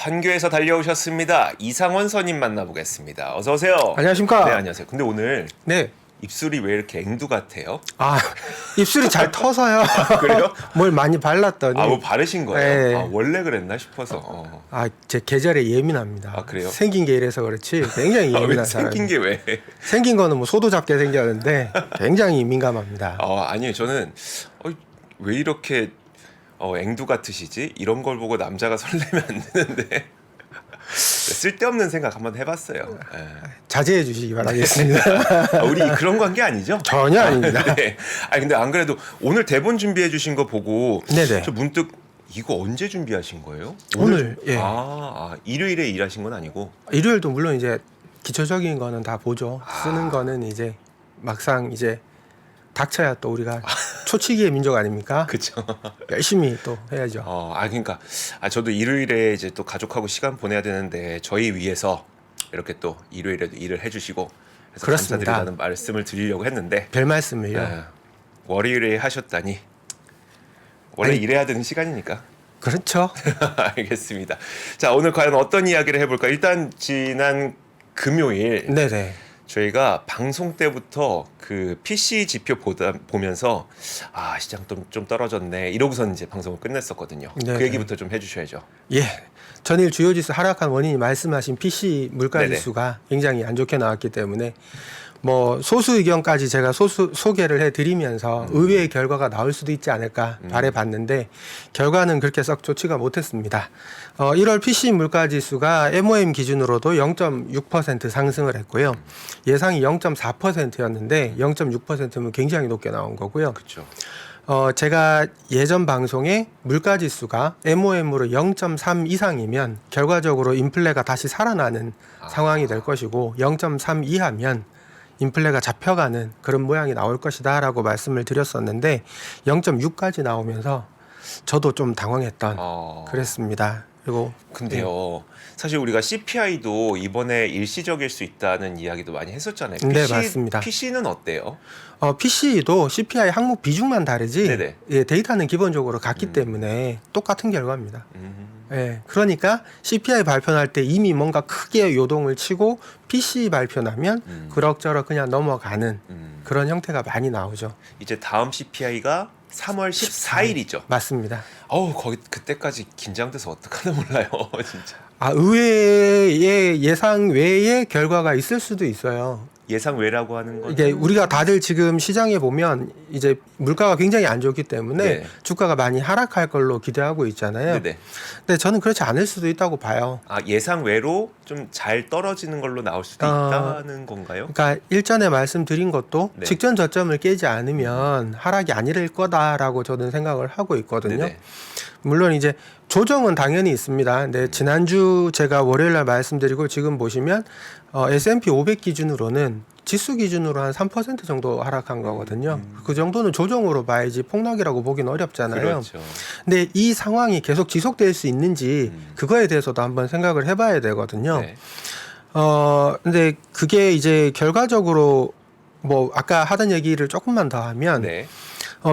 판교에서 달려오셨습니다. 이상원 선임 만나보겠습니다. 어서 오세요. 안녕하십니까? 네, 안녕하세요. 근데 오늘 네. 입술이 왜 이렇게 앵두 같아요? 아, 입술이 잘 터서요. 그래요? 뭘 많이 발랐더니. 뭐 바르신 거예요? 네. 원래 그랬나 싶어서. 제 계절에 예민합니다. 아, 그래요? 생긴 게 이래서 그렇지 굉장히 왜 예민한 생긴 사람이에요. 게 왜? 생긴 거는 뭐 소도 잡게 생겼는데 굉장히 민감합니다. 아니요. 저는 왜 이렇게 앵두 같으시지? 이런 걸 보고 남자가 설레면 안 되는데. 쓸데없는 생각 한번 해봤어요. 네. 자제해 주시기 바라겠습니다. 우리 그런 관계 아니죠? 전혀 아닙니다. 네. 근데 안 그래도 오늘 대본 준비해 주신 거 보고 네네. 저 문득 이거 언제 준비하신 거예요? 오늘, 예. 일요일에 일하신 건 아니고. 일요일도 물론 이제 기초적인 거는 다 보죠. 쓰는 거는 이제 막상 이제 닥쳐야 또 우리가 초치기의 민족 아닙니까? 그렇죠. 열심히 또 해야죠. 그러니까 저도 일요일에 이제 또 가족하고 시간 보내야 되는데 저희 위해서 이렇게 또 일요일에도 일을 해주시고 그래서 그렇습니다. 감사드리다는 말씀을 드리려고 했는데 별 말씀을요. 월요일에 하셨다니 원래 아니, 일해야 되는 시간이니까. 그렇죠. 알겠습니다. 자, 오늘 과연 어떤 이야기를 해볼까? 일단 지난 금요일 네네. 저희가 방송 때부터 그 PC 지표 보면서 시장 좀 떨어졌네 이러고선 이제 방송을 끝냈었거든요. 네네. 그 얘기부터 좀 해주셔야죠. 예. 전일 주요지수 하락한 원인이 말씀하신 PC 물가지수가 굉장히 안 좋게 나왔기 때문에 뭐 소수 의견까지 제가 소개를 해드리면서 의외의 결과가 나올 수도 있지 않을까 바라봤는데 결과는 그렇게 썩 좋지가 못했습니다. 1월 PC 물가지수가 MOM 기준으로도 0.6% 상승을 했고요. 예상이 0.4%였는데 0.6%면 굉장히 높게 나온 거고요. 그렇죠. 제가 예전 방송에 물가지수가 MOM으로 0.3 이상이면 결과적으로 인플레가 다시 살아나는 상황이 될 것이고 0.3 이하면 인플레가 잡혀가는 그런 모양이 나올 것이다 라고 말씀을 드렸었는데 0.6까지 나오면서 저도 좀 당황했던 그랬습니다. 그리고 근데요. 사실 우리가 CPI도 이번에 일시적일 수 있다는 이야기도 많이 했었잖아요. 네, 맞습니다. PC는 어때요? PC도 CPI 항목 비중만 다르지 네네. 예, 데이터는 기본적으로 같기 때문에 똑같은 결과입니다. 예, 그러니까 CPI 발표할 때 이미 뭔가 크게 요동을 치고 PC 발표나면 그럭저럭 그냥 넘어가는 그런 형태가 많이 나오죠. 이제 다음 CPI가 3월 14일이죠. 맞습니다. 거기 그때까지 긴장돼서 어떡하나 몰라요, 진짜. 의외의 예상 외의 결과가 있을 수도 있어요. 예상 외라고 하는 건 이게 우리가 다들 지금 시장에 보면 이제 물가가 굉장히 안 좋기 때문에 네. 주가가 많이 하락할 걸로 기대하고 있잖아요. 네네. 근데 저는 그렇지 않을 수도 있다고 봐요. 예상 외로 좀 잘 떨어지는 걸로 나올 수도 있다는 건가요? 그러니까 일전에 말씀드린 것도 네. 직전 저점을 깨지 않으면 하락이 아니랄 거다라고 저는 생각을 하고 있거든요. 네네. 물론 이제 조정은 당연히 있습니다. 근데 지난주 제가 월요일 날 말씀드리고 지금 보시면 S&P 500 기준으로는 지수 기준으로 한 3% 정도 하락한 거거든요. 그 정도는 조정으로 봐야지 폭락이라고 보기는 어렵잖아요. 그렇죠. 근데 이 상황이 계속 지속될 수 있는지 그거에 대해서도 한번 생각을 해봐야 되거든요. 네. 근데 그게 이제 결과적으로 뭐 아까 하던 얘기를 조금만 더 하면 네.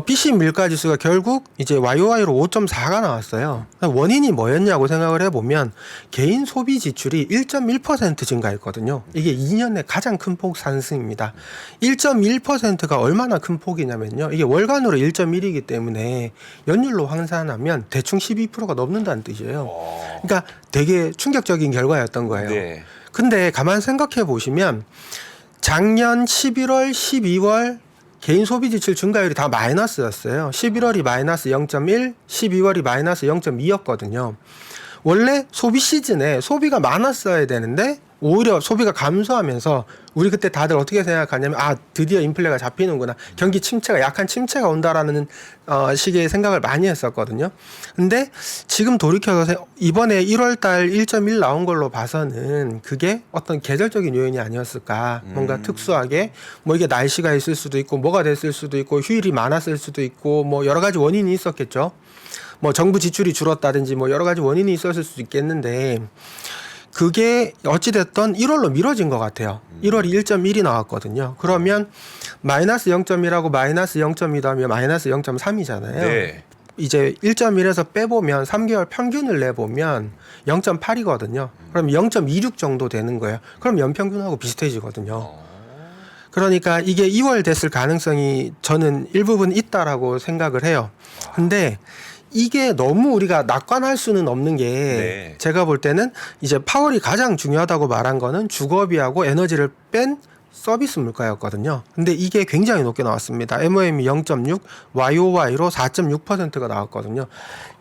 PC 물가지수가 결국 이제 YOY로 5.4가 나왔어요. 원인이 뭐였냐고 생각을 해보면 개인 소비 지출이 1.1% 증가했거든요. 이게 2년 내 가장 큰 폭 상승입니다. 1.1%가 얼마나 큰 폭이냐면요. 이게 월간으로 1.1이기 때문에 연율로 환산하면 대충 12%가 넘는다는 뜻이에요. 그러니까 되게 충격적인 결과였던 거예요. 네. 근데 가만 생각해 보시면 작년 11월, 12월 개인 소비 지출 증가율이 다 마이너스였어요. 11월이 마이너스 0.1, 12월이 마이너스 0.2였거든요. 원래 소비 시즌에 소비가 많았어야 되는데 오히려 소비가 감소하면서 우리 그때 다들 어떻게 생각하냐면 드디어 인플레가 잡히는구나. 경기 침체가 약한 침체가 온다라는 식의 생각을 많이 했었거든요. 근데 지금 돌이켜서 이번에 1월 달 1.1 나온 걸로 봐서는 그게 어떤 계절적인 요인이 아니었을까. 뭔가 특수하게 뭐 이게 날씨가 있을 수도 있고 뭐가 됐을 수도 있고 휴일이 많았을 수도 있고 뭐 여러 가지 원인이 있었겠죠. 뭐 정부 지출이 줄었다든지 뭐 여러 가지 원인이 있었을 수도 있겠는데 그게 어찌됐든 1월로 미뤄진 것 같아요. 1월이 1.1이 나왔거든요. 그러면 마이너스 0.1하고 마이너스 0.2도 하면 마이너스 0.3이잖아요. 네. 이제 1.1에서 빼보면 3개월 평균을 내보면 0.8이거든요. 그럼 0.26 정도 되는 거예요. 그럼 연평균하고 비슷해지거든요. 그러니까 이게 2월 됐을 가능성이 저는 일부분 있다라고 생각을 해요. 근데 이게 너무 우리가 낙관할 수는 없는 게 네. 제가 볼 때는 이제 파월이 가장 중요하다고 말한 거는 주거비하고 에너지를 뺀 서비스 물가였거든요. 근데 이게 굉장히 높게 나왔습니다. MOM이 0.6, YOY로 4.6%가 나왔거든요.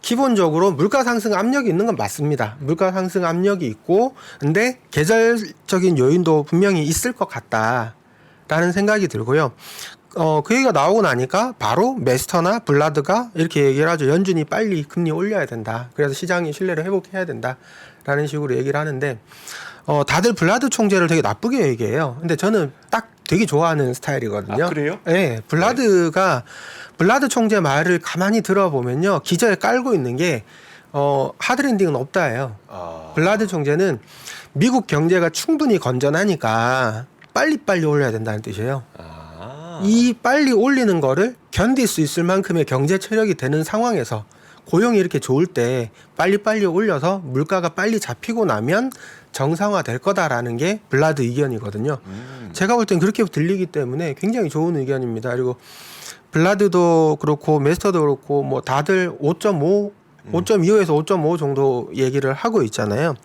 기본적으로 물가 상승 압력이 있는 건 맞습니다. 물가 상승 압력이 있고, 근데 계절적인 요인도 분명히 있을 것 같다라는 생각이 들고요. 그 얘기가 나오고 나니까 바로 메스터나 블라드가 이렇게 얘기를 하죠. 연준이 빨리 금리 올려야 된다. 그래서 시장이 신뢰를 회복해야 된다라는 식으로 얘기를 하는데, 다들 블라드 총재를 되게 나쁘게 얘기해요. 근데 저는 딱 되게 좋아하는 스타일이거든요. 아, 그래요? 네, 블라드 총재 말을 가만히 들어보면요, 기저에 깔고 있는 게 하드랜딩은 없다예요. 블라드 총재는 미국 경제가 충분히 건전하니까 빨리빨리 올려야 된다는 뜻이에요. 이 빨리 올리는 거를 견딜 수 있을 만큼의 경제 체력이 되는 상황에서 고용이 이렇게 좋을 때 빨리빨리 올려서 물가가 빨리 잡히고 나면 정상화 될 거다라는 게 블라드 의견이거든요. 제가 볼 땐 그렇게 들리기 때문에 굉장히 좋은 의견입니다. 그리고 블라드도 그렇고 메스터도 그렇고 뭐 다들 5.5, 5.25에서 5.5 정도 얘기를 하고 있잖아요.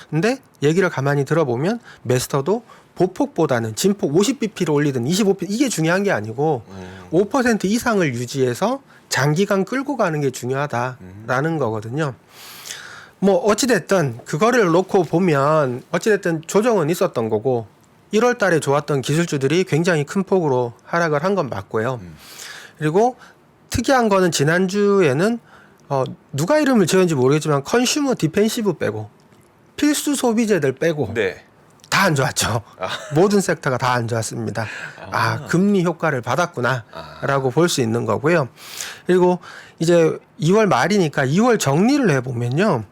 근데 얘기를 가만히 들어보면 메스터도 보폭보다는 진폭 50bp를 올리든 25bp 이게 중요한 게 아니고 5% 이상을 유지해서 장기간 끌고 가는 게 중요하다라는 거거든요. 뭐 어찌됐든 그거를 놓고 보면 어찌됐든 조정은 있었던 거고 1월 달에 좋았던 기술주들이 굉장히 큰 폭으로 하락을 한 건 맞고요. 그리고 특이한 거는 지난주에는 누가 이름을 지었는지 모르겠지만 컨슈머 디펜시브 빼고 필수 소비재들 빼고 네. 다 안 좋았죠. 모든 섹터가 다 안 좋았습니다. 금리 효과를 받았구나라고 볼 수 있는 거고요. 그리고 이제 2월 말이니까 2월 정리를 해보면요.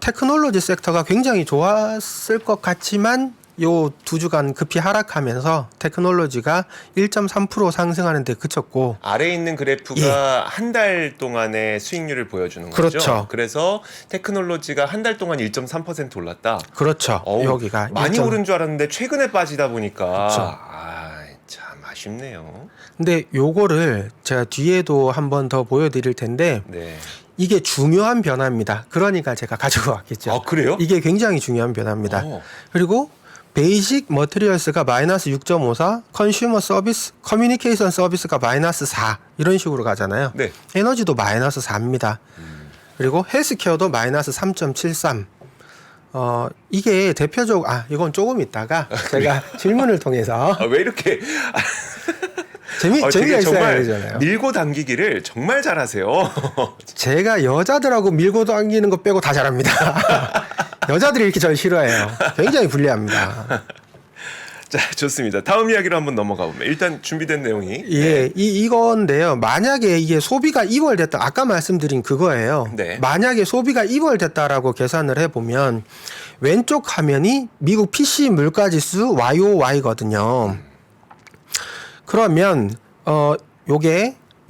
테크놀로지 섹터가 굉장히 좋았을 것 같지만 요 2주간 급히 하락하면서 테크놀로지가 1.3% 상승하는 데 그쳤고 아래에 있는 그래프가 한 달 동안의 수익률을 보여주는 거죠. 그렇죠. 그래서 테크놀로지가 한 달 동안 1.3% 올랐다. 그렇죠. 어우, 여기가 많이 1.3. 오른 줄 알았는데 최근에 빠지다 보니까 그렇죠. 참 아쉽네요. 근데 요거를 제가 뒤에도 한 번 더 보여드릴 텐데 네. 이게 중요한 변화입니다. 그러니까 제가 가지고 왔겠죠. 아, 그래요? 이게 굉장히 중요한 변화입니다. 그리고 베이직 머티리얼스가 마이너스 6.54, 컨슈머 서비스, 커뮤니케이션 서비스가 마이너스 4 이런 식으로 가잖아요. 네. 에너지도 마이너스 4입니다. 그리고 헬스케어도 마이너스 3.73. 이게 대표적 이건 조금 있다가 제가 질문을 통해서 왜 이렇게 재미가 되게 있어야 정말 되잖아요. 밀고 당기기를 정말 잘하세요. 제가 여자들하고 밀고 당기는 거 빼고 다 잘합니다. 여자들이 이렇게 절 싫어해요. 굉장히 불리합니다. 자, 좋습니다. 다음 이야기로 한번 넘어가 보면 일단 준비된 내용이 예, 이건데요. 만약에 이게 소비가 2월 됐다. 아까 말씀드린 그거예요. 네. 만약에 소비가 2월 됐다라고 계산을 해보면 왼쪽 화면이 미국 PC 물가지수 YOY거든요. 그러면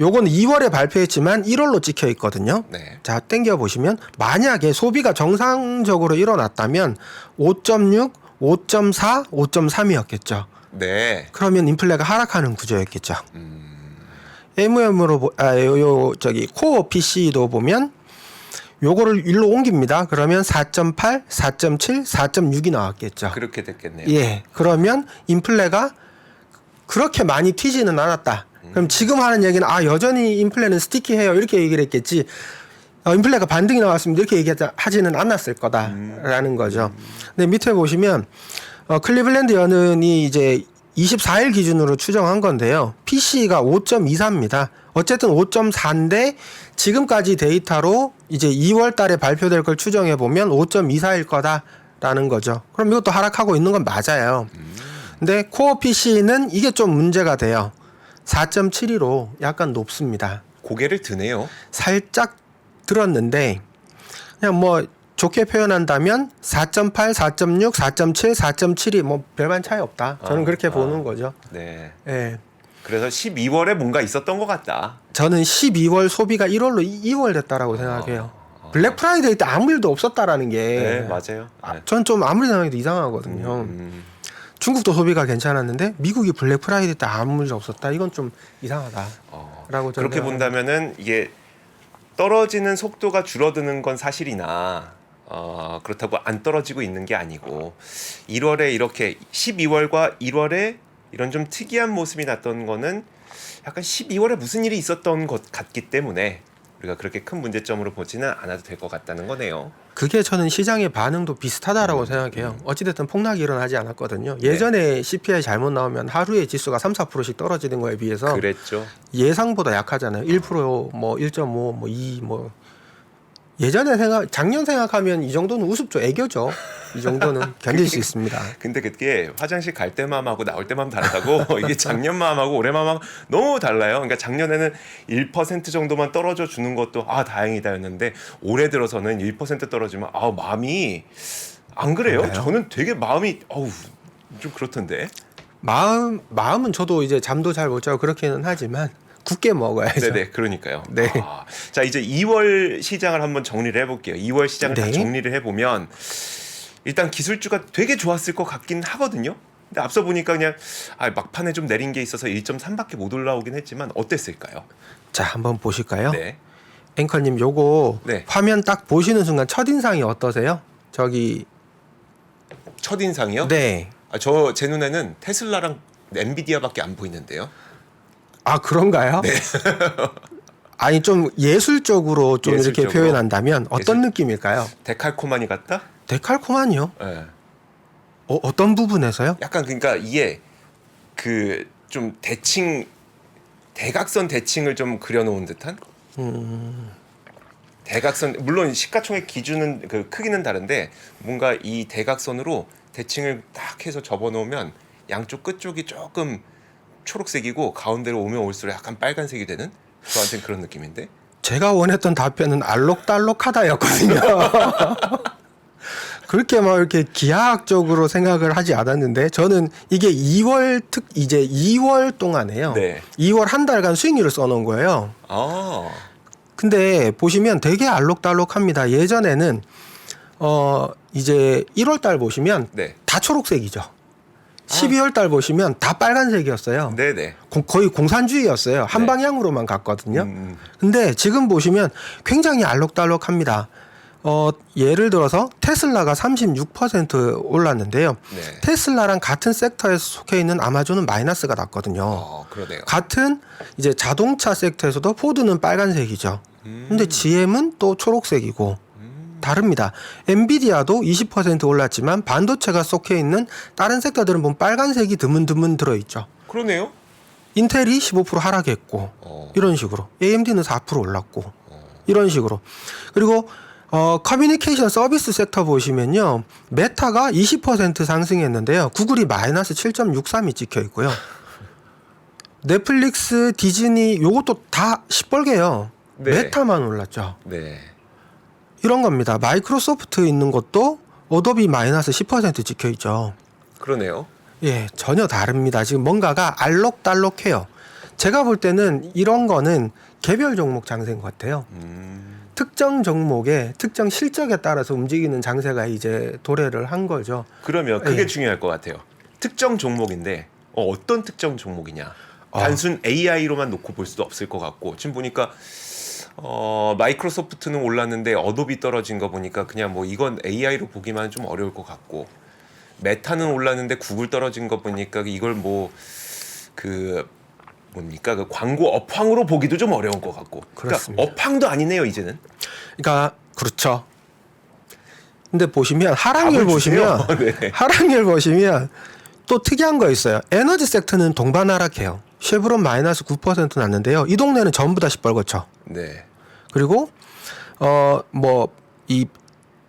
요거는 2월에 발표했지만 1월로 찍혀 있거든요. 네. 자, 땡겨 보시면 만약에 소비가 정상적으로 일어났다면 5.6, 5.4, 5.3이었겠죠. 네. 그러면 인플레가 하락하는 구조였겠죠. MOM으로 코어 PC도 보면 요거를 일로 옮깁니다. 그러면 4.8, 4.7, 4.6이 나왔겠죠. 그렇게 됐겠네요. 예. 그러면 인플레가 그렇게 많이 튀지는 않았다. 그럼 지금 하는 얘기는 여전히 인플레는 스티키해요. 이렇게 얘기를 했겠지. 인플레가 반등이 나왔습니다. 이렇게 얘기하지는 않았을 거다라는 거죠. 근데 밑에 보시면 클리블랜드 연은이 이제 24일 기준으로 추정한 건데요. PC가 5.24입니다. 어쨌든 5.4인데 지금까지 데이터로 이제 2월 달에 발표될 걸 추정해 보면 5.24일 거다라는 거죠. 그럼 이것도 하락하고 있는 건 맞아요. 근데 코어 PC는 이게 좀 문제가 돼요. 4.72로 약간 높습니다. 고개를 드네요. 살짝 들었는데 그냥 뭐 좋게 표현한다면 4.8, 4.6, 4.7, 4.7이 뭐 별반 차이 없다. 저는 그렇게 보는 거죠. 네. 예. 그래서 12월에 뭔가 있었던 것 같다. 저는 12월 소비가 1월로 2월 됐다라고 생각해요. 블랙 프라이데이 때 아무 일도 없었다라는 게 네, 맞아요. 네. 전 좀 아무리 생각해도 이상하거든요. 중국도 소비가 괜찮았는데 미국이 블랙 프라이데이 때 아무 일 없었다. 이건 좀 이상하다라고 저는 그렇게 본다면은 이게 떨어지는 속도가 줄어드는 건 사실이나 그렇다고 안 떨어지고 있는 게 아니고 1월에 이렇게 12월과 1월에 이런 좀 특이한 모습이 났던 거는 약간 12월에 무슨 일이 있었던 것 같기 때문에 우리가 그렇게 큰 문제점으로 보지는 않아도 될 것 같다는 거네요. 그게 저는 시장의 반응도 비슷하다라고 생각해요. 어찌됐든 폭락이 일어나지 않았거든요. 예전에 CPI 잘못 나오면 하루에 지수가 3, 4%씩 떨어지는 거에 비해서 그랬죠. 예상보다 약하잖아요. 1%, 뭐 1.5, 뭐 2, 뭐 예전에 작년 생각하면 이 정도는 우습죠. 애교죠. 이 정도는 견딜 수 있습니다. 근데 그게 화장실 갈 때 마음하고 나올 때 마음 다르다고 이게 작년 마음하고 올해 마음하고 너무 달라요. 그러니까 작년에는 1% 정도만 떨어져 주는 것도 다행이다였는데 올해 들어서는 1% 떨어지면 마음이 안 그래요? 그래요? 저는 되게 마음이 좀 그렇던데. 마음은 저도 이제 잠도 잘 못 자고 그렇기는 하지만 굳게 먹어야죠. 네네, 그러니까요. 네. 자, 이제 2월 시장을 한번 정리를 해볼게요. 2월 시장을 다 네. 정리를 해보면 일단 기술주가 되게 좋았을 것 같긴 하거든요. 근데 앞서 보니까 그냥 막판에 좀 내린 게 있어서 1.3밖에 못 올라오긴 했지만 어땠을까요? 자, 한번 보실까요? 네. 앵커님 요거 네. 화면 딱 보시는 순간 첫인상이 어떠세요? 저기 첫인상이요? 네. 제 눈에는 테슬라랑 엔비디아밖에 안 보이는데요. 아, 그런가요? 네. 아니 좀 예술적으로 좀 이렇게 예술적으로? 표현한다면 어떤 느낌일까요? 데칼코마니 같다? 데칼코마니요? 네. 어떤 부분에서요? 약간 그러니까 이게 그 좀 대각선 대칭을 좀 그려놓은 듯한? 대각선 물론 시가총액 기준은 그 크기는 다른데 뭔가 이 대각선으로 대칭을 딱 해서 접어놓으면 양쪽 끝쪽이 조금 초록색이고 가운데로 오면 올수록 약간 빨간색이 되는 저한테는 그런 느낌인데. 제가 원했던 답변은 알록달록하다였거든요. 그렇게 막 이렇게 기하학적으로 생각을 하지 않았는데 저는 이게 2월 동안에요. 네. 2월 한 달간 수익률을 써놓은 거예요. 근데 보시면 되게 알록달록합니다. 예전에는 이제 1월 달 보시면 네. 다 초록색이죠. 12월 달 보시면 다 빨간색이었어요. 네네. 거의 공산주의였어요. 한 방향으로만 갔거든요. 근데 지금 보시면 굉장히 알록달록합니다. 예를 들어서 테슬라가 36% 올랐는데요. 네. 테슬라랑 같은 섹터에 속해 있는 아마존은 마이너스가 났거든요. 그러네요. 같은 이제 자동차 섹터에서도 포드는 빨간색이죠. 근데 GM은 또 초록색이고 다릅니다. 엔비디아도 20% 올랐지만 반도체가 속해 있는 다른 섹터들은 보면 빨간색이 드문드문 들어있죠. 그러네요. 인텔이 15% 하락했고 이런 식으로 AMD는 4% 올랐고 이런 식으로 그리고 커뮤니케이션 서비스 섹터 보시면요 메타가 20% 상승했는데요 구글이 마이너스 7.63이 찍혀 있고요 넷플릭스, 디즈니 요것도 다 시뻘개요. 네. 메타만 올랐죠. 네. 이런 겁니다. 마이크로소프트 있는 것도 어도비 마이너스 10% 찍혀 있죠. 그러네요. 예, 전혀 다릅니다. 지금 뭔가가 알록달록해요. 제가 볼 때는 이런 거는 개별 종목 장세인 것 같아요. 특정 종목의 특정 실적에 따라서 움직이는 장세가 이제 도래를 한 거죠. 그러면 그게 예. 중요할 것 같아요. 특정 종목인데 어떤 특정 종목이냐. 단순 AI로만 놓고 볼 수도 없을 것 같고 지금 보니까 마이크로소프트는 올랐는데 어도비 떨어진 거 보니까 그냥 뭐 이건 AI로 보기만 좀 어려울 것 같고 메타는 올랐는데 구글 떨어진 거 보니까 이걸 뭐 그 뭡니까 그 광고 업황으로 보기도 좀 어려운 것 같고 그렇습니다. 그러니까 업황도 아니네요 이제는. 그러니까 그렇죠. 근데 보시면 하락률 답을 주세요. 보시면 네. 하락률 보시면 또 특이한 거 있어요. 에너지 섹터는 동반 하락해요. 쉐브론 마이너스 9% 났는데요. 이 동네는 전부 다 시뻘겋죠. 네. 그리고 뭐 이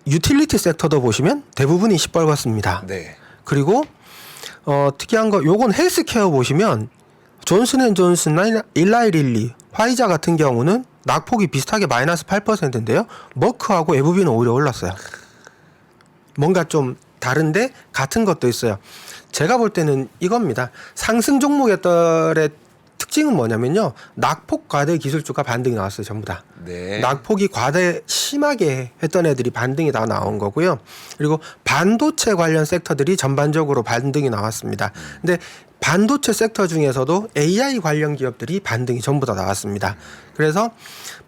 유틸리티 sektor도 보시면 대부분이 시뻘겋습니다. 네. 그리고 특이한 거 요건 헬스케어 보시면 존슨앤존슨, 일라이릴리, 화이자 같은 경우는 낙폭이 비슷하게 마이너스 8%인데요. 머크하고 에브비는 오히려 올랐어요. 뭔가 좀 다른데 같은 것도 있어요. 제가 볼 때는 이겁니다. 상승 종목의 특징은 뭐냐면요. 낙폭 과대 기술주가 반등이 나왔어요. 전부 다. 네. 낙폭이 과대 심하게 했던 애들이 반등이 다 나온 거고요. 그리고 반도체 관련 섹터들이 전반적으로 반등이 나왔습니다. 근데 반도체 섹터 중에서도 AI 관련 기업들이 반등이 전부 다 나왔습니다. 그래서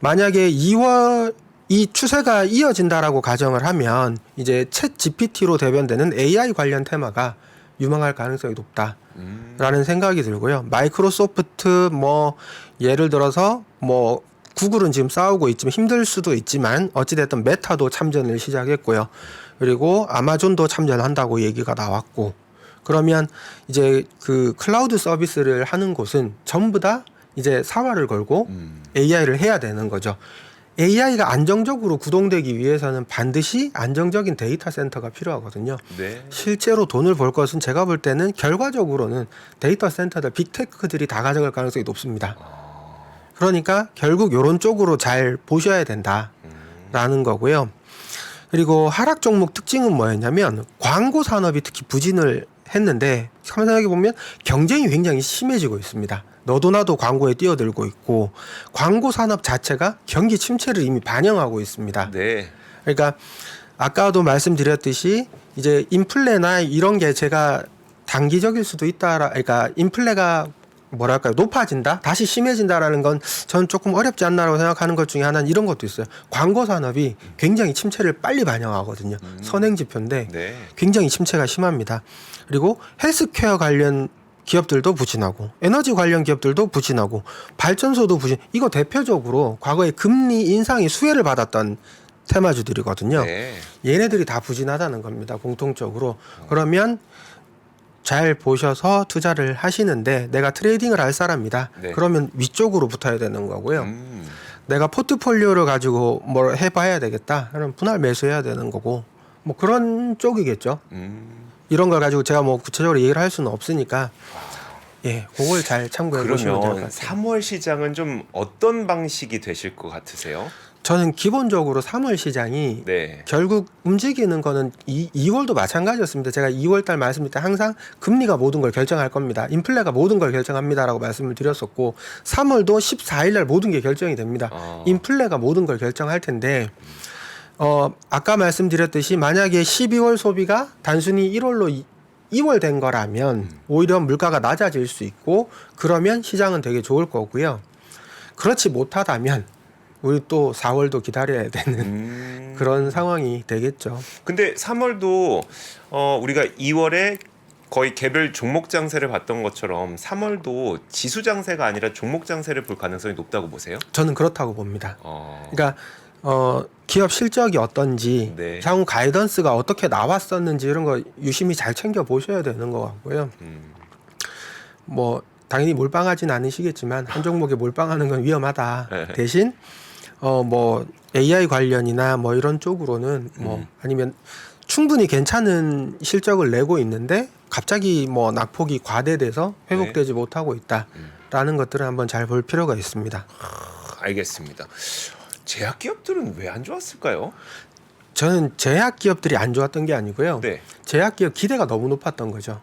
만약에 2월 이 추세가 이어진다라고 가정을 하면 이제 챗 GPT로 대변되는 AI 관련 테마가 유망할 가능성이 높다라는 생각이 들고요. 마이크로소프트 뭐 예를 들어서 뭐 구글은 지금 싸우고 있지만 힘들 수도 있지만 어찌됐든 메타도 참전을 시작했고요. 그리고 아마존도 참전한다고 얘기가 나왔고 그러면 이제 그 클라우드 서비스를 하는 곳은 전부 다 이제 사활을 걸고 AI를 해야 되는 거죠. AI가 안정적으로 구동되기 위해서는 반드시 안정적인 데이터 센터가 필요하거든요. 네. 실제로 돈을 벌 것은 제가 볼 때는 결과적으로는 데이터 센터들, 빅테크들이 다 가져갈 가능성이 높습니다. 그러니까 결국 이런 쪽으로 잘 보셔야 된다라는 거고요. 그리고 하락 종목 특징은 뭐였냐면 광고 산업이 특히 부진을 했는데 생각해 보면 경쟁이 굉장히 심해지고 있습니다. 너도 나도 광고에 뛰어들고 있고 광고 산업 자체가 경기 침체를 이미 반영하고 있습니다. 네. 그러니까 아까도 말씀드렸듯이 이제 인플레나 이런 게 제가 단기적일 수도 있다. 그러니까 인플레가 뭐랄까요 높아진다, 다시 심해진다라는 건 저는 조금 어렵지 않나라고 생각하는 것 중에 하나는 이런 것도 있어요. 광고 산업이 굉장히 침체를 빨리 반영하거든요. 선행 지표인데 네. 굉장히 침체가 심합니다. 그리고 헬스케어 관련 기업들도 부진하고 에너지 관련 기업들도 부진하고 발전소도 부진. 이거 대표적으로 과거에 금리 인상이 수혜를 받았던 테마주들이거든요. 네. 얘네들이 다 부진하다는 겁니다. 공통적으로. 그러면 잘 보셔서 투자를 하시는데 내가 트레이딩을 할 사람이다. 네. 그러면 위쪽으로 붙어야 되는 거고요. 내가 포트폴리오를 가지고 뭘 해봐야 되겠다. 그럼 분할 매수해야 되는 거고 뭐 그런 쪽이겠죠. 이런 걸 가지고 제가 뭐 구체적으로 얘기를 할 수는 없으니까 예, 그걸 잘 참고해 보시면 될 것 그러면 같아요. 3월 시장은 좀 어떤 방식이 되실 것 같으세요? 저는 기본적으로 3월 시장이 네. 결국 움직이는 거는 2월도 마찬가지였습니다. 제가 2월 달 말씀드릴 때 항상 금리가 모든 걸 결정할 겁니다. 인플레가 모든 걸 결정합니다라고 말씀을 드렸었고 3월도 14일 날 모든 게 결정이 됩니다. 인플레가 모든 걸 결정할 텐데 아까 말씀드렸듯이 만약에 12월 소비가 단순히 1월로 2월 된 거라면 오히려 물가가 낮아질 수 있고 그러면 시장은 되게 좋을 거고요. 그렇지 못하다면 우리 또 4월도 기다려야 되는 그런 상황이 되겠죠. 근데 3월도 우리가 2월에 거의 개별 종목 장세를 봤던 것처럼 3월도 지수 장세가 아니라 종목 장세를 볼 가능성이 높다고 보세요? 저는 그렇다고 봅니다. 그러니까 기업 실적이 어떤지, 네. 향후 가이던스가 어떻게 나왔었는지 이런 거 유심히 잘 챙겨 보셔야 되는 것 같고요. 뭐 당연히 몰빵하진 않으시겠지만 한 종목에 몰빵하는 건 위험하다. 네. 대신 뭐 AI 관련이나 뭐 이런 쪽으로는 뭐 아니면 충분히 괜찮은 실적을 내고 있는데 갑자기 뭐 낙폭이 과대돼서 회복되지 못하고 있다라는 것들을 한번 잘 볼 필요가 있습니다. 알겠습니다. 제약 기업들은 왜 안 좋았을까요? 저는 제약 기업들이 안 좋았던 게 아니고요. 네. 제약 기업 기대가 너무 높았던 거죠.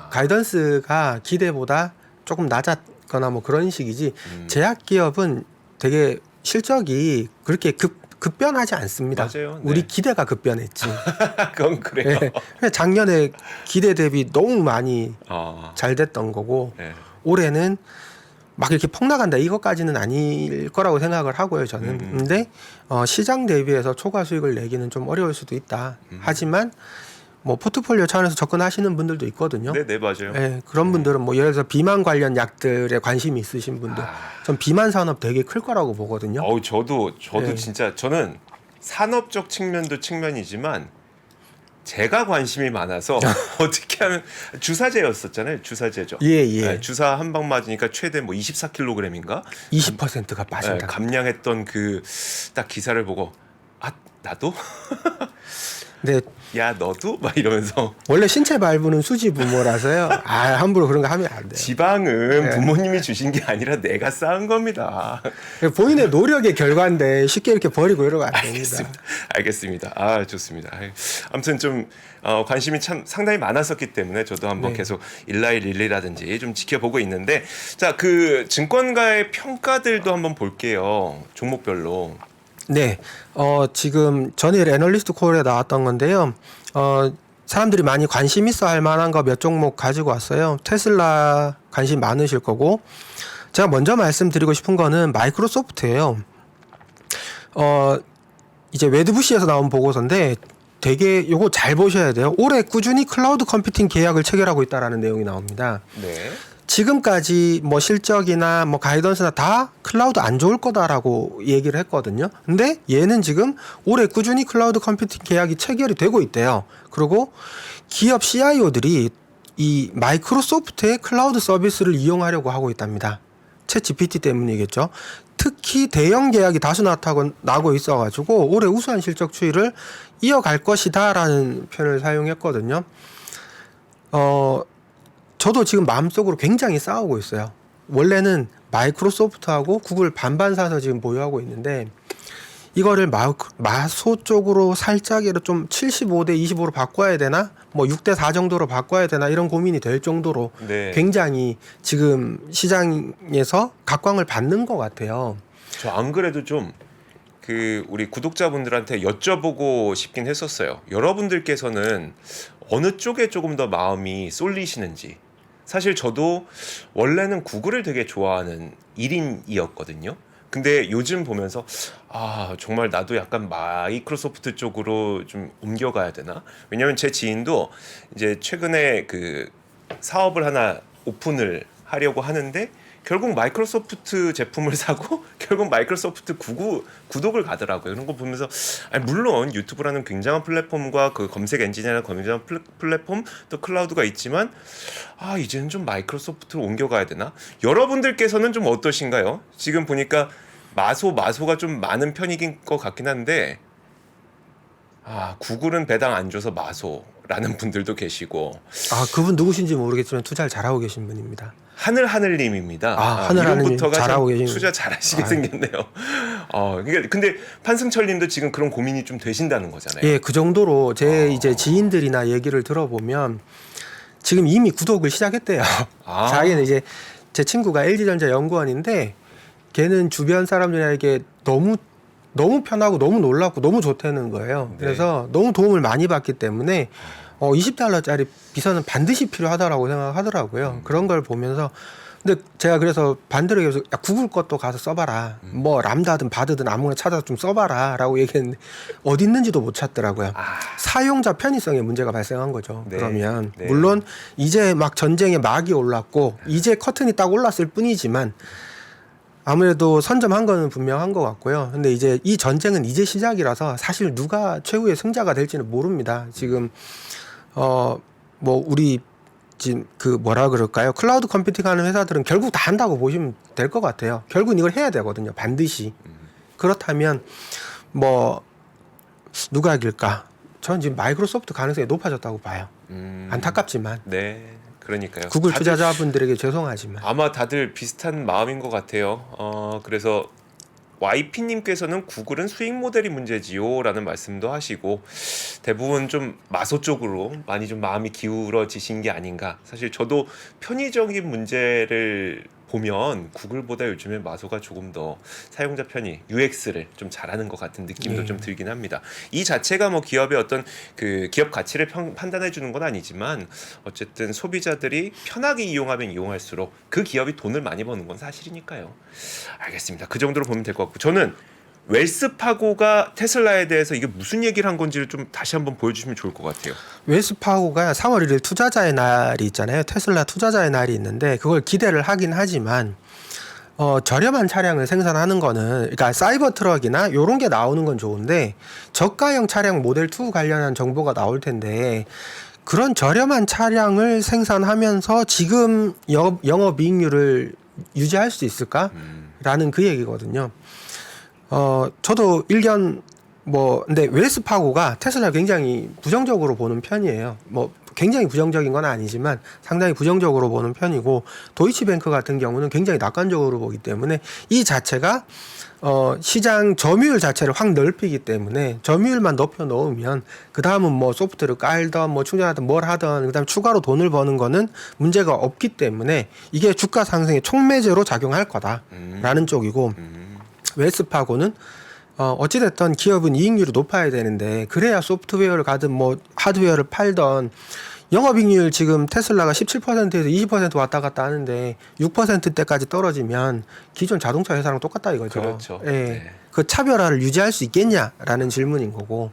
가이던스가 기대보다 조금 낮았거나 뭐 그런 식이지. 제약 기업은 되게 실적이 그렇게 급변하지 않습니다. 맞아요. 네. 우리 기대가 급변했지. 그건 그래요. 네. 작년에 기대 대비 너무 많이 잘 됐던 거고 네. 올해는 막 이렇게 폭락한다 이것까지는 아닐 거라고 생각을 하고요. 저는. 근데 시장 대비해서 초과 수익을 내기는 좀 어려울 수도 있다. 하지만 뭐 포트폴리오 차원에서 접근하시는 분들도 있거든요. 네, 맞아요. 네, 그런 분들은 뭐 예를 들어서 비만 관련 약들에 관심이 있으신 분들, 전 비만 산업 되게 클 거라고 보거든요. 저도 네. 진짜 저는 산업적 측면도 측면이지만 제가 관심이 많아서 어떻게 하면 주사제였었잖아요. 주사제죠. 예. 네, 주사 한 방 맞으니까 최대 뭐 24kg인가 20%가 빠진다. 감량했던 그 딱 기사를 보고 나도 근데 야 너도 막 이러면서 원래 신체 발부는 수지 부모라서요. 함부로 그런 거 하면 안 돼요. 지방은 네. 부모님이 주신 게 아니라 내가 쌓은 겁니다. 본인의 노력의 결과인데 쉽게 이렇게 버리고 이러면 안 됩니다. 알겠습니다. 아 좋습니다. 아무튼 좀 관심이 참 상당히 많았었기 때문에 저도 한번 네. 계속 일라이릴리라든지 좀 지켜보고 있는데 자 그 증권가의 평가들도 한번 볼게요. 종목별로. 네, 지금 전일 애널리스트 콜에 나왔던 건데요. 사람들이 많이 관심 있어 할 만한 거 몇 종목 가지고 왔어요. 테슬라 관심 많으실 거고. 제가 먼저 말씀드리고 싶은 거는 마이크로소프트예요. 이제 웨드부시에서 나온 보고서인데 되게 요거 잘 보셔야 돼요. 올해 꾸준히 클라우드 컴퓨팅 계약을 체결하고 있다라는 내용이 나옵니다. 네. 지금까지 뭐 실적이나 뭐 가이던스나 다 클라우드 안 좋을 거다라고 얘기를 했거든요. 근데 얘는 지금 올해 꾸준히 클라우드 컴퓨팅 계약이 체결이 되고 있대요. 그리고 기업 CIO들이 이 마이크로소프트의 클라우드 서비스를 이용하려고 하고 있답니다. 챗 GPT 때문이겠죠. 특히 대형 계약이 다수 나고 있어가지고 올해 우수한 실적 추이를 이어갈 것이다라는 표현을 사용했거든요. 저도 지금 마음속으로 굉장히 싸우고 있어요. 원래는 마이크로소프트하고 구글 반반 사서 지금 보유하고 있는데 이거를 마소 쪽으로 살짝이라도 좀 75대 25로 바꿔야 되나? 뭐 6대 4 정도로 바꿔야 되나? 이런 고민이 될 정도로 네. 굉장히 지금 시장에서 각광을 받는 것 같아요. 저 안 그래도 좀 그 우리 구독자분들한테 여쭤보고 싶긴 했었어요. 여러분들께서는 어느 쪽에 조금 더 마음이 쏠리시는지. 사실 저도 원래는 구글을 되게 좋아하는 1인이었거든요. 근데 요즘 보면서 정말 나도 약간 마이크로소프트 쪽으로 좀 옮겨가야 되나? 왜냐면 제 지인도 이제 최근에 그 사업을 하나 오픈을 하려고 하는데 결국 마이크로소프트 제품을 사고 결국 마이크로소프트 구독을 가더라고요. 그런 거 보면서 물론 유튜브라는 굉장한 플랫폼과 그 검색 엔진이라는 굉장한 플랫폼 또 클라우드가 있지만 이제는 좀 마이크로소프트로 옮겨가야 되나? 여러분들께서는 좀 어떠신가요? 지금 보니까 마소가 좀 많은 편인 것 같긴 한데 구글은 배당 안 줘서 마소라는 분들도 계시고 그분 누구신지 모르겠지만 투자를 잘하고 계신 분입니다. 하늘하늘님입니다. 하늘하늘님 이름부터가 잘하고 참 계신 투자 잘하시게 생겼네요. 근데 판승철님도 지금 그런 고민이 좀 되신다는 거잖아요. 예, 그 정도로 제 이제 지인들이나 얘기를 들어보면 지금 이미 구독을 시작했대요. 자기는 이제 제 친구가 LG전자 연구원인데 걔는 주변 사람들에게 너무 편하고 너무 놀랍고 너무 좋다는 거예요. 네. 그래서 너무 도움을 많이 받기 때문에 $20짜리 비서는 반드시 필요하다라고 생각하더라고요. 그런 걸 보면서 근데 제가 그래서 반대로 계속 구글 것도 가서 써봐라. 뭐 람다든 바드든 아무거나 찾아서 좀 써봐라라고 얘기했는데 어디 있는지도 못 찾더라고요. 사용자 편의성에 문제가 발생한 거죠. 네. 그러면 네. 물론 이제 막 전쟁의 막이 올랐고 이제 커튼이 딱 올랐을 뿐이지만 아무래도 선점한 거는 분명한 것 같고요. 근데 이제 이 전쟁은 이제 시작이라서 사실 누가 최후의 승자가 될지는 모릅니다. 지금 뭐 우리 지금 그 뭐라 그럴까요? 클라우드 컴퓨팅 하는 회사들은 결국 다 한다고 보시면 될 것 같아요. 결국은 이걸 해야 되거든요. 반드시. 그렇다면 뭐 누가 이길까? 저는 지금 마이크로소프트 가능성이 높아졌다고 봐요. 안타깝지만. 네, 그러니까요. 구글 투자자분들에게 죄송하지만. 아마 다들 비슷한 마음인 것 같아요. 그래서 YP님께서는 구글은 수익 모델이 문제지요라는 말씀도 하시고 대부분 좀 마소 쪽으로 많이 좀 마음이 기울어지신 게 아닌가. 사실 저도 편의적인 문제를 보면 구글보다 요즘에 마소가 조금 더 사용자 편의 UX를 좀 잘하는 것 같은 느낌도 좀 들긴 합니다. 이 자체가 뭐 기업의 어떤 그 기업 가치를 판단해 주는 건 아니지만 어쨌든 소비자들이 편하게 이용하면 이용할수록 그 기업이 돈을 많이 버는 건 사실이니까요. 알겠습니다. 그 정도로 보면 될 것 같고 저는 웰스파고가 테슬라에 대해서 이게 무슨 얘기를 한 건지를 좀 다시 한번 보여주시면 좋을 것 같아요. 웰스파고가 3월 1일 투자자의 날이 있잖아요. 테슬라 투자자의 날이 있는데 그걸 기대를 하긴 하지만 저렴한 차량을 생산하는 거는 그러니까 사이버 트럭이나 이런 게 나오는 건 좋은데 저가형 차량 모델 2 관련한 정보가 나올 텐데 그런 저렴한 차량을 생산하면서 지금 영업이익률을 유지할 수 있을까? 라는 그 얘기거든요. 저도 1년 근데 웰스 파고가 테슬라 굉장히 부정적으로 보는 편이에요. 굉장히 부정적인 건 아니지만 상당히 부정적으로 보는 편이고, 도이치뱅크 같은 경우는 굉장히 낙관적으로 보기 때문에 이 자체가 시장 점유율 자체를 확 넓히기 때문에 점유율만 높여 놓으면 그 다음은 소프트를 깔던 충전하든 뭘 하든 그다음 추가로 돈을 버는 거는 문제가 없기 때문에 이게 주가 상승의 촉매제로 작용할 거다라는 쪽이고, 웰스파고는 어찌됐든 기업은 이익률이 높아야 되는데, 그래야 소프트웨어를 가든 하드웨어를 팔던, 영업이익률 지금 테슬라가 17%에서 20% 왔다 갔다 하는데 6%대까지 떨어지면 기존 자동차 회사랑 똑같다 이거죠. 그렇죠. 예. 네. 그 차별화를 유지할 수 있겠냐라는 질문인 거고.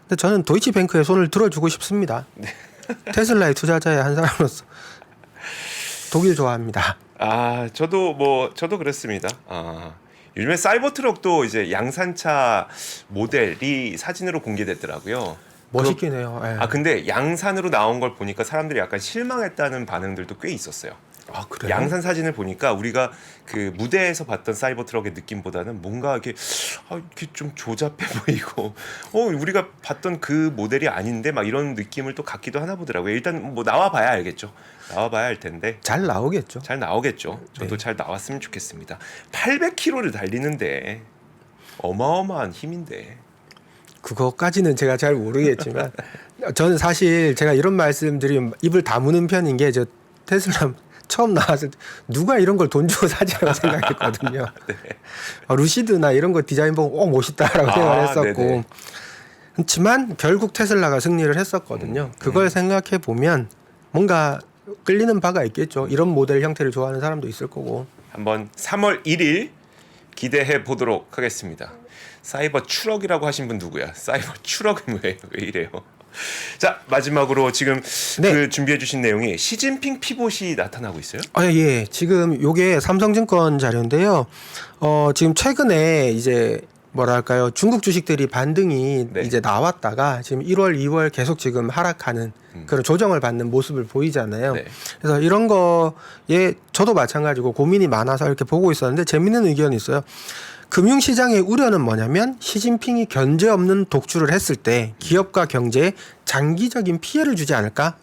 근데 저는 도이치뱅크에 손을 들어주고 싶습니다. 네. 테슬라의 투자자의 한 사람으로서 독일 좋아합니다. 저도 그렇습니다. 요즘에 사이버트럭도 이제 양산차 모델이 사진으로 공개됐더라고요. 멋있긴 해요. 예. 근데 양산으로 나온 걸 보니까 사람들이 약간 실망했다는 반응들도 꽤 있었어요. 그래요? 양산 사진을 보니까 우리가 그 무대에서 봤던 사이버트럭의 느낌보다는 뭔가 이렇게 좀 조잡해 보이고, 우리가 봤던 그 모델이 아닌데 막 이런 느낌을 또 갖기도 하나 보더라고요. 일단 나와봐야 알겠죠. 나와봐야 할 텐데. 잘 나오겠죠. 잘 나오겠죠. 저도 네. 잘 나왔으면 좋겠습니다. 800km를 달리는데 어마어마한 힘인데. 그거까지는 제가 잘 모르겠지만 저는 사실 제가 이런 말씀드리면 입을 다무는 편인 게, 저 테슬라 처음 나왔을 때 누가 이런 걸 돈 주고 사지라고 생각했거든요. 네. 루시드나 이런 거 디자인 보고 멋있다라고 생각을 했었고, 네네. 그렇지만 결국 테슬라가 승리를 했었거든요. 그걸 생각해 보면 뭔가 끌리는 바가 있겠죠. 이런 모델 형태를 좋아하는 사람도 있을 거고. 한번 3월 1일 기대해 보도록 하겠습니다. 사이버 추럭이라고 하신 분 누구야? 사이버 추럭은 왜 이래요? 자, 마지막으로 지금 네. 그 준비해 주신 내용이 시진핑 피봇이 나타나고 있어요? 예. 지금 요게 삼성증권 자료인데요. 지금 최근에 이제 뭐랄까요, 중국 주식들이 반등이 네. 이제 나왔다가 지금 1월, 2월 계속 지금 하락하는 그런 조정을 받는 모습을 보이잖아요. 네. 그래서 이런 거에 저도 마찬가지고 고민이 많아서 이렇게 보고 있었는데, 재밌는 의견이 있어요. 금융시장의 우려는 뭐냐면, 시진핑이 견제 없는 독주를 했을 때 기업과 경제에 장기적인 피해를 주지 않을까?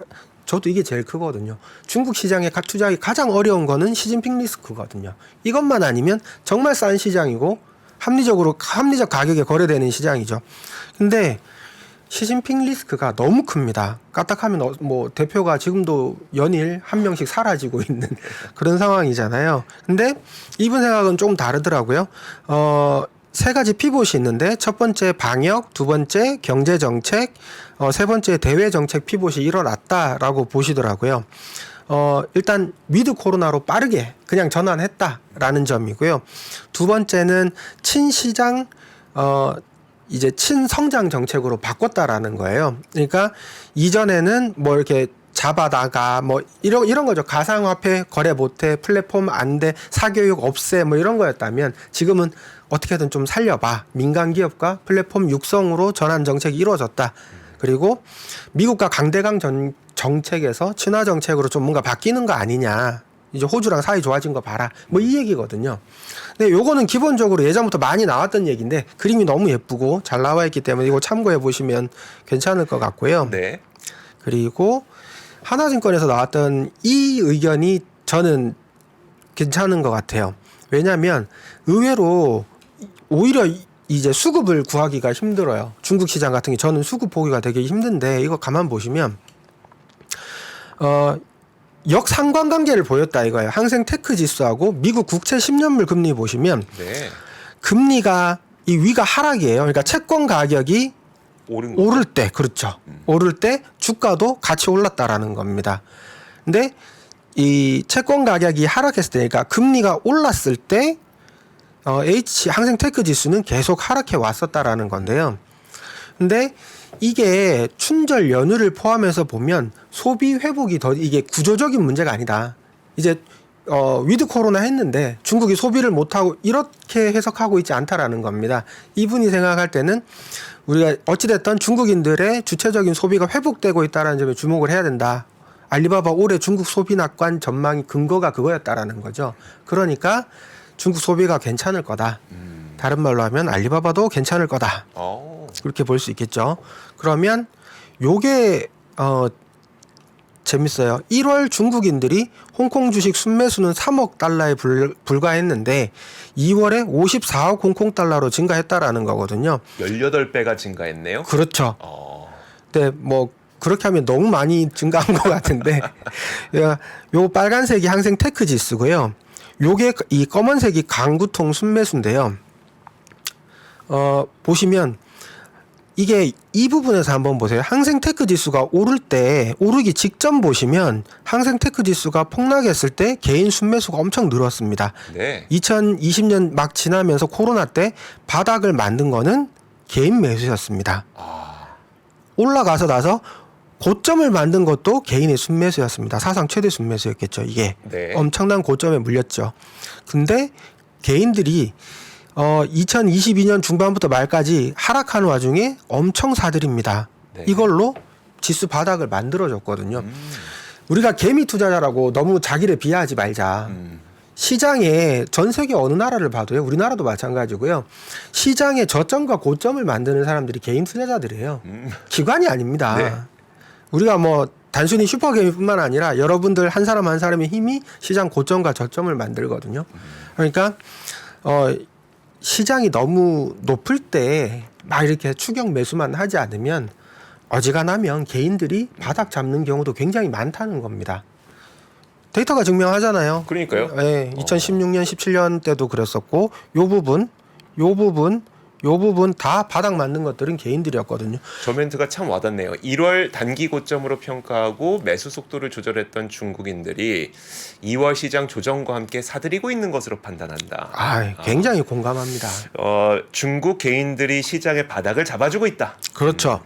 저도 이게 제일 크거든요. 중국 시장에 투자하기 가장 어려운 거는 시진핑 리스크거든요. 이것만 아니면 정말 싼 시장이고 합리적 가격에 거래되는 시장이죠. 근데 시진핑 리스크가 너무 큽니다. 까딱하면 대표가 지금도 연일 한 명씩 사라지고 있는 그런 상황이잖아요. 근데 이분 생각은 조금 다르더라고요. 세 가지 피봇이 있는데, 첫 번째 방역, 두 번째 경제 정책, 세 번째 대외 정책 피봇이 일어났다라고 보시더라고요. 일단 위드 코로나로 빠르게 그냥 전환했다라는 점이고요. 두 번째는 친시장 이제 친성장 정책으로 바꿨다라는 거예요. 그러니까 이전에는 이렇게 잡아다가 이런 거죠. 가상화폐 거래 못해, 플랫폼 안 돼, 사교육 없애 이런 거였다면, 지금은 어떻게든 좀 살려봐. 민간 기업과 플랫폼 육성으로 전환 정책이 이루어졌다. 그리고 미국과 강대강 정책에서 친화 정책으로 좀 뭔가 바뀌는 거 아니냐. 이제 호주랑 사이 좋아진 거 봐라. 이 얘기거든요. 근데 요거는 기본적으로 예전부터 많이 나왔던 얘기인데, 그림이 너무 예쁘고 잘 나와 있기 때문에 이거 참고해 보시면 괜찮을 것 같고요. 네. 그리고 하나증권에서 나왔던 이 의견이 저는 괜찮은 것 같아요. 왜냐하면 의외로 오히려 이제 수급을 구하기가 힘들어요. 중국 시장 같은 게 저는 수급 보기가 되게 힘든데, 이거 가만 보시면 역상관관계를 보였다 이거예요. 항생 테크 지수하고 미국 국채 10년물 금리 보시면 네. 금리가 이 위가 하락이에요. 그러니까 채권 가격이 오를 때, 그렇죠. 오를 때 주가도 같이 올랐다라는 겁니다. 근데 이 채권 가격이 하락했을 때, 그러니까 금리가 올랐을 때 항생 테크 지수는 계속 하락해 왔었다라는 건데요. 근데 이게 춘절 연휴를 포함해서 보면 소비 회복이 이게 구조적인 문제가 아니다. 이제 위드 코로나 했는데 중국이 소비를 못하고 이렇게 해석하고 있지 않다라는 겁니다. 이분이 생각할 때는 우리가 어찌됐든 중국인들의 주체적인 소비가 회복되고 있다는 점에 주목을 해야 된다. 알리바바 올해 중국 소비 낙관 전망이 근거가 그거였다라는 거죠. 그러니까 중국 소비가 괜찮을 거다. 다른 말로 하면 알리바바도 괜찮을 거다. 그렇게 볼 수 있겠죠. 그러면 요게 재밌어요. 1월 중국인들이 홍콩 주식 순매수는 3억 달러에 불과했는데 2월에 54억 홍콩 달러로 증가했다라는 거거든요. 18배가 증가했네요. 그렇죠. 네, 뭐 그렇게 하면 너무 많이 증가한 것 같은데 요 빨간색이 항생 테크 지수고요. 요게 이 검은색이 강구통 순매수인데요. 보시면 이게 이 부분에서 한번 보세요. 항생테크 지수가 오르기 직전 보시면 항생테크 지수가 폭락했을 때 개인 순매수가 엄청 늘었습니다. 네. 2020년 막 지나면서 코로나 때 바닥을 만든 거는 개인 매수였습니다. 올라가서 나서 고점을 만든 것도 개인의 순매수였습니다. 사상 최대 순매수였겠죠. 이게 네. 엄청난 고점에 물렸죠. 근데 개인들이 2022년 중반부터 말까지 하락하는 와중에 엄청 사들입니다. 네. 이걸로 지수 바닥을 만들어줬거든요. 우리가 개미 투자자라고 너무 자기를 비하하지 말자. 시장에 전 세계 어느 나라를 봐도요. 우리나라도 마찬가지고요. 시장에 저점과 고점을 만드는 사람들이 개인 투자자들이에요. 기관이 아닙니다. 네. 우리가 뭐 단순히 슈퍼개미뿐만 아니라 여러분들 한 사람 한 사람의 힘이 시장 고점과 저점을 만들거든요. 그러니까 시장이 너무 높을 때 막 이렇게 추격 매수만 하지 않으면 어지간하면 개인들이 바닥 잡는 경우도 굉장히 많다는 겁니다. 데이터가 증명하잖아요. 그러니까요. 네, 2016년, 17년 때도 그랬었고 요 부분 다 바닥 만든 것들은 개인들이었거든요. 저 멘트가 참 와닿네요. 1월 단기 고점으로 평가하고 매수 속도를 조절했던 중국인들이 2월 시장 조정과 함께 사들이고 있는 것으로 판단한다. 굉장히 공감합니다. 중국 개인들이 시장의 바닥을 잡아주고 있다. 그렇죠.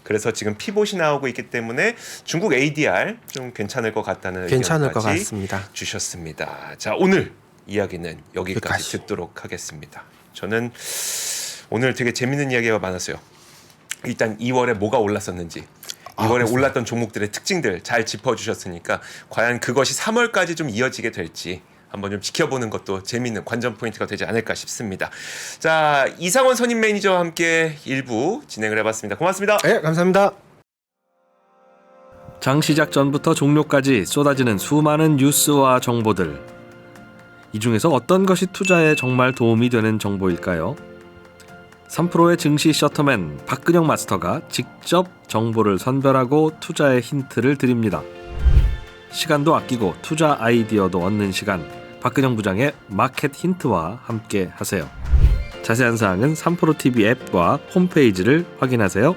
그래서 지금 피봇이 나오고 있기 때문에 중국 ADR 좀 괜찮을 것 같다는 괜찮을 것 의견까지 같습니다. 주셨습니다. 자, 오늘 이야기는 여기까지 여기까지. 듣도록 하겠습니다. 저는 오늘 되게 재밌는 이야기가 많았어요. 일단 2월에 뭐가 올랐었는지 2월에 올랐던 종목들의 특징들 잘 짚어주셨으니까 과연 그것이 3월까지 좀 이어지게 될지 한번 좀 지켜보는 것도 재밌는 관전 포인트가 되지 않을까 싶습니다. 자, 이상원 선임 매니저와 함께 1부 진행을 해봤습니다. 고맙습니다. 네, 감사합니다. 장 시작 전부터 종료까지 쏟아지는 수많은 뉴스와 정보들. 이 중에서 어떤 것이 투자에 정말 도움이 되는 정보일까요? 3프로의 증시 셔터맨 박근영 마스터가 직접 정보를 선별하고 투자의 힌트를 드립니다. 시간도 아끼고 투자 아이디어도 얻는 시간, 박근영 부장의 마켓 힌트와 함께 하세요. 자세한 사항은 3프로 TV 앱과 홈페이지를 확인하세요.